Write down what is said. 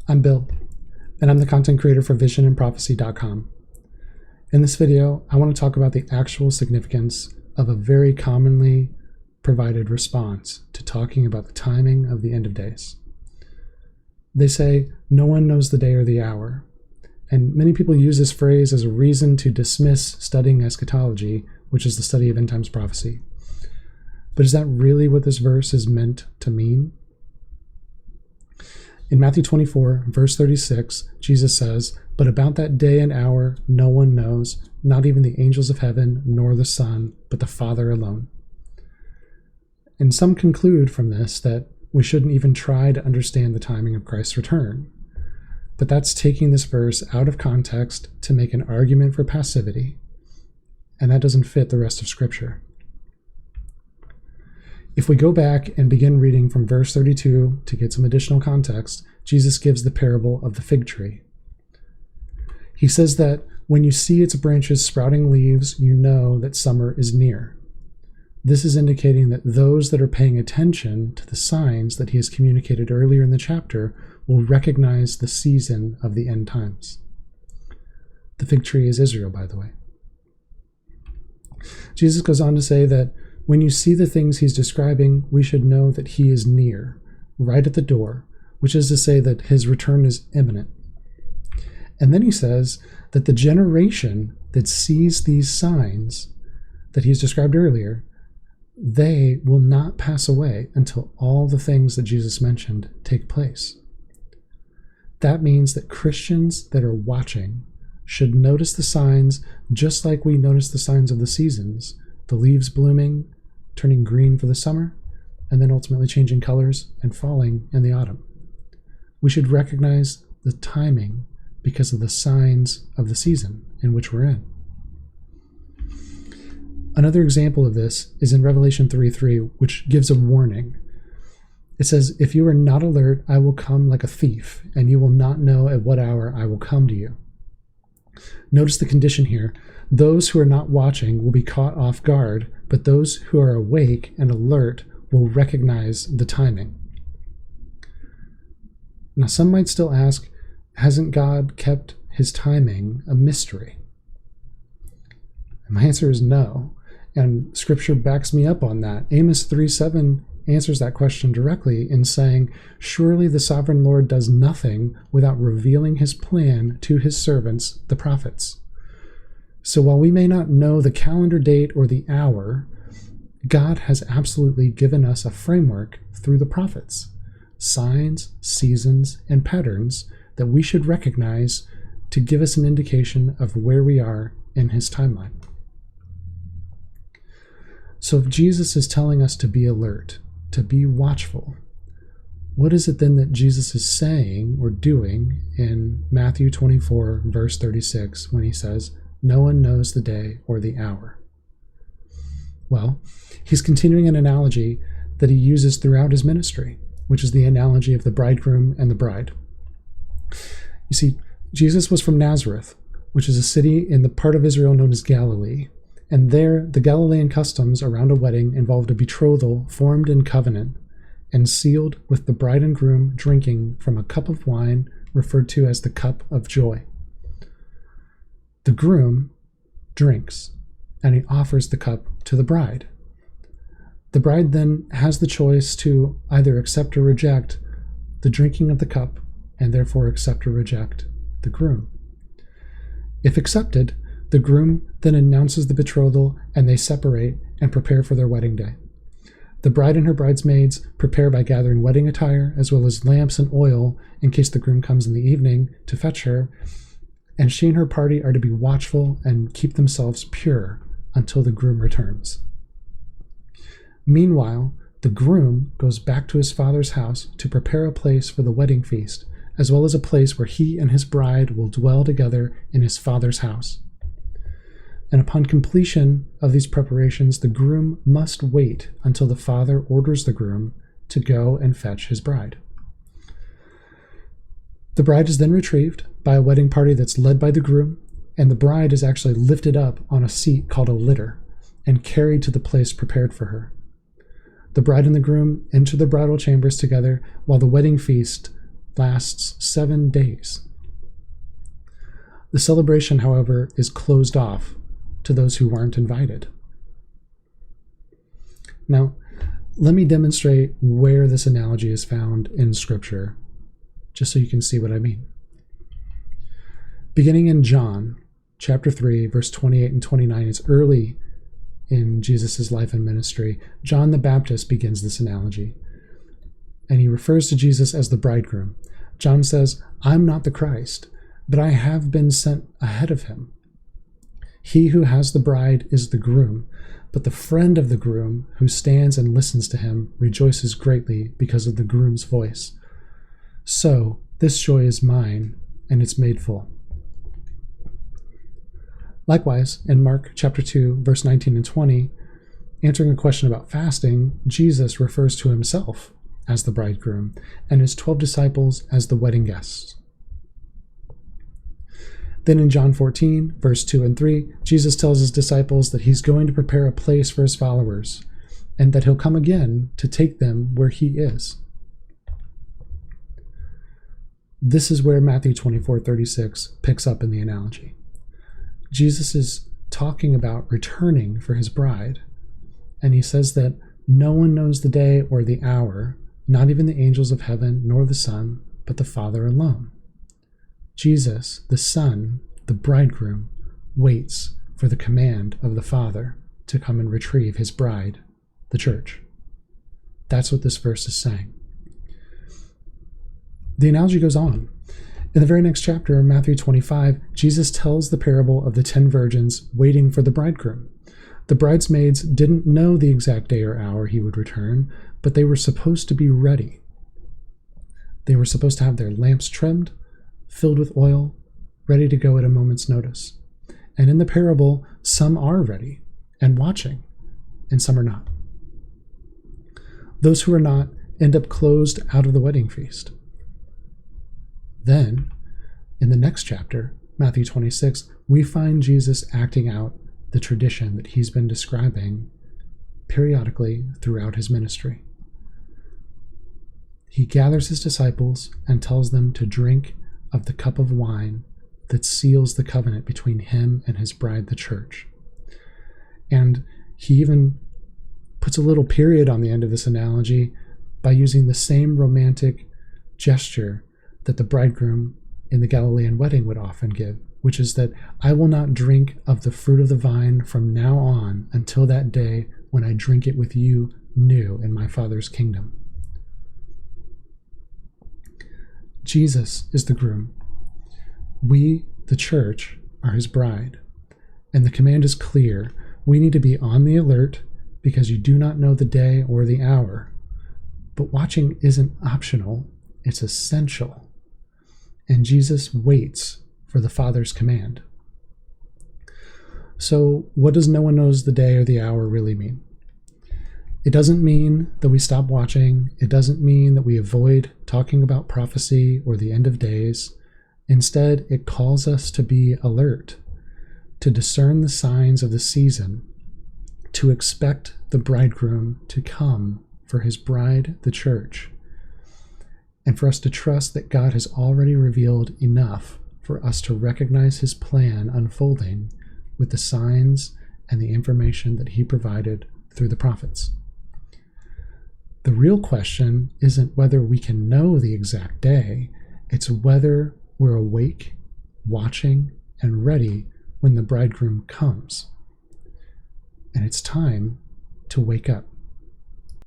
I'm Bill, and I'm the content creator for visionandprophecy.com. In this video, I want to talk about the actual significance of a very commonly provided response to talking about the timing of the end of days. They say, no one knows the day or the hour, and many people use this phrase as a reason to dismiss studying eschatology, which is the study of end times prophecy. But is that really what this verse is meant to mean? In Matthew 24, verse 36, Jesus says, "But about that day and hour no one knows, not even the angels of heaven, nor the Son, but the Father alone." And some conclude from this that we shouldn't even try to understand the timing of Christ's return. But that's taking this verse out of context to make an argument for passivity, and that doesn't fit the rest of Scripture. If we go back and begin reading from verse 32 to get some additional context, Jesus gives the parable of the fig tree. He says that when you see its branches sprouting leaves, you know that summer is near. This is indicating that those that are paying attention to the signs that he has communicated earlier in the chapter will recognize the season of the end times. The fig tree is Israel, by the way. Jesus goes on to say that when you see the things he's describing, we should know that he is near, right at the door, which is to say that his return is imminent. And then he says that the generation that sees these signs that he's described earlier, they will not pass away until all the things that Jesus mentioned take place. That means that Christians that are watching should notice the signs just like we notice the signs of the seasons, the leaves blooming, turning green for the summer, and then ultimately changing colors and falling in the autumn. We should recognize the timing because of the signs of the season in which we're in. Another example of this is in Revelation 3:3, which gives a warning. It says, "If you are not alert, I will come like a thief, and you will not know at what hour I will come to you." Notice the condition here. Those who are not watching will be caught off guard, but those who are awake and alert will recognize the timing. Now, some might still ask, hasn't God kept his timing a mystery? And my answer is no, and Scripture backs me up on that. Amos 3:7 answers that question directly in saying, "Surely the sovereign Lord does nothing without revealing his plan to his servants, the prophets." So while we may not know the calendar date or the hour, God has absolutely given us a framework through the prophets, signs, seasons, and patterns that we should recognize to give us an indication of where we are in his timeline. So if Jesus is telling us to be alert, to be watchful, what is it then that Jesus is saying or doing in Matthew 24, verse 36, when he says, "No one knows the day or the hour"? Well, he's continuing an analogy that he uses throughout his ministry, which is the analogy of the bridegroom and the bride. You see, Jesus was from Nazareth, which is a city in the part of Israel known as Galilee. And there, the Galilean customs around a wedding involved a betrothal formed in covenant and sealed with the bride and groom drinking from a cup of wine referred to as the cup of joy. The groom drinks, and he offers the cup to the bride. The bride then has the choice to either accept or reject the drinking of the cup, and therefore accept or reject the groom. If accepted, the groom then announces the betrothal, and they separate and prepare for their wedding day. The bride and her bridesmaids prepare by gathering wedding attire, as well as lamps and oil, in case the groom comes in the evening to fetch her, and she and her party are to be watchful and keep themselves pure until the groom returns. Meanwhile, the groom goes back to his father's house to prepare a place for the wedding feast, as well as a place where he and his bride will dwell together in his father's house. And upon completion of these preparations, the groom must wait until the father orders the groom to go and fetch his bride. The bride is then retrieved by a wedding party that's led by the groom, and the bride is actually lifted up on a seat called a litter and carried to the place prepared for her. The bride and the groom enter the bridal chambers together while the wedding feast lasts 7 days. The celebration, however, is closed off to those who weren't invited. Now, let me demonstrate where this analogy is found in Scripture, just so you can see what I mean. Beginning in John, chapter 3, verse 28 and 29, it's early in Jesus' life and ministry. John the Baptist begins this analogy, and he refers to Jesus as the bridegroom. John says, "I'm not the Christ, but I have been sent ahead of him. He who has the bride is the groom, but the friend of the groom who stands and listens to him rejoices greatly because of the groom's voice. So this joy is mine, and it's made full." Likewise, in Mark chapter 2, verse 19 and 20, answering a question about fasting, Jesus refers to himself as the bridegroom and his 12 disciples as the wedding guests. Then in John 14, verse 2 and 3, Jesus tells his disciples that he's going to prepare a place for his followers and that he'll come again to take them where he is. This is where Matthew 24:36 picks up in the analogy. Jesus is talking about returning for his bride, and he says that no one knows the day or the hour, not even the angels of heaven nor the Son, but the Father alone. Jesus, the Son, the bridegroom, waits for the command of the Father to come and retrieve his bride, the church. That's what this verse is saying. The analogy goes on. In the very next chapter, Matthew 25, Jesus tells the parable of the 10 virgins waiting for the bridegroom. The bridesmaids didn't know the exact day or hour he would return, but they were supposed to be ready. They were supposed to have their lamps trimmed, filled with oil, ready to go at a moment's notice. And in the parable, some are ready and watching, and some are not. Those who are not end up closed out of the wedding feast. Then, in the next chapter, Matthew 26, we find Jesus acting out the tradition that he's been describing periodically throughout his ministry. He gathers his disciples and tells them to drink of the cup of wine that seals the covenant between him and his bride, the church. And he even puts a little period on the end of this analogy by using the same romantic gesture that the bridegroom in the Galilean wedding would often give, which is that I will not drink of the fruit of the vine from now on until that day when I drink it with you new in my Father's kingdom. Jesus is the groom. We, the church, are his bride. And the command is clear. We need to be on the alert because you do not know the day or the hour. But watching isn't optional, it's essential. And Jesus waits for the Father's command. So what does no one knows the day or the hour really mean? It doesn't mean that we stop watching. It doesn't mean that we avoid talking about prophecy or the end of days. Instead, it calls us to be alert, to discern the signs of the season, to expect the bridegroom to come for his bride, the church, and for us to trust that God has already revealed enough for us to recognize his plan unfolding with the signs and the information that he provided through the prophets. The real question isn't whether we can know the exact day, it's whether we're awake, watching, and ready when the bridegroom comes. And it's time to wake up.